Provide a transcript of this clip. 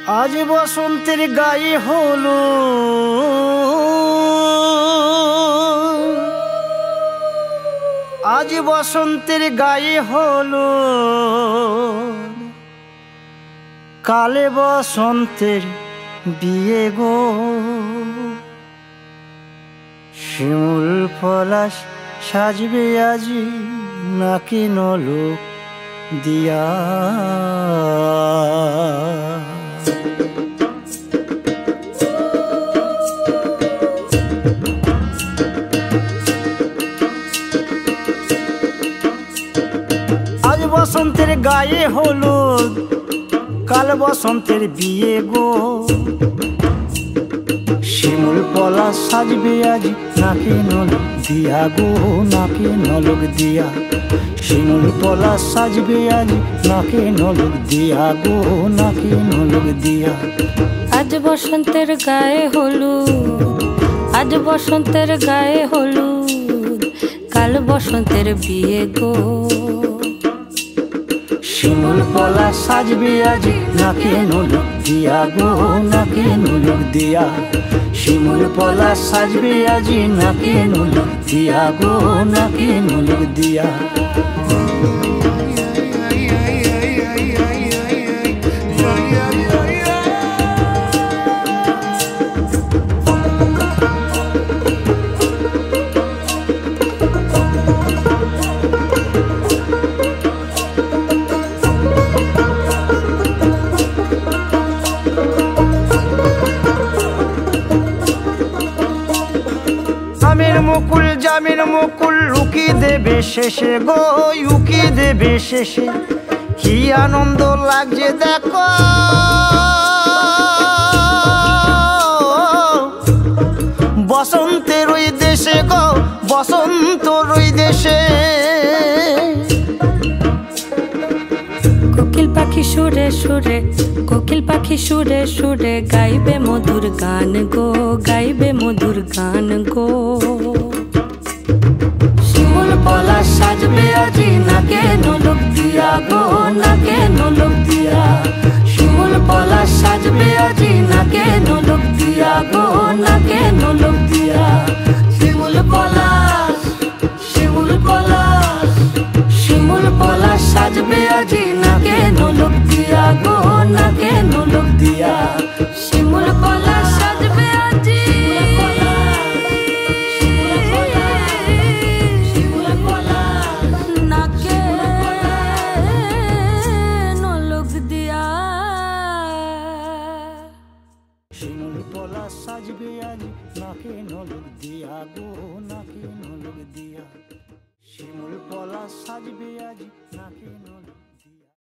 আজ বসন্তের গায়ে হলো আজ বসন্তের গায়ে হলো কালে বসন্তের বিয়ে গো। শিমুল পলাশ সাজবে আজি নাকি নলোক দিয়া। আজ বসন্তের গায়ে হলুদ কাল বসন্তের বিয়ে গো। শিমুল পলাশ সাজবে আজ নাকে নলক দিয়া গো, নাকে নলক দিয়া। শিমুল পলাশ সাজবে আজ নাকে নলক দিয়া গো, নাকে নলক দিয়া। আজ বসন্তের গায়ে হলুদ আজ বসন্তের গায়ে হলুদ কাল বসন্তের বিয়ে গো। শিমুল পলাশ সাজবে আজ নাকে নলক দিয়া গো, নাকে নলক দিয়া। শিমুল পলাশ সাজবে আজ নাকে নলক দিয়া গো, নাকে নলক দিয়া। আমের মুকুল জামের মুকুল লুকি দেবে শেষে গো, উকি দেবে শেষে। কি আনন্দ লাগছে দেখো বসন্তের ওই দেশে গো, বসন্তর ওই দেশে। কোকিল পাখি সুরে সুরে কোকিল পাখি সুরে সুরে গাইবে মধুর গান গো, গাইবে মধুর গান গো। শিমুল পলাশ সাজবে আজি নাকে নলক দিয়া গো, নাকে নলক দিয়া। শিমুল পলাশ সাজবে আজি নাকে নলক দিয়া গো, নাকে নলক দিয়া। শিমুল পলাশ শিমুল পলাশ শিমুল পলাশ সাজবে আজি নাকে নলক দিয়া গো, নাকে নলক দিয়া। শিমুল পলাশ সাজবে আজি নাকে নলক দিয়া। শিমুল পলাশ সাজবে আজ নাকে নলক দিয়া গো, নাকে নলক দিয়া। শিমুল পলাশ সাজবে আজ নাকে নলক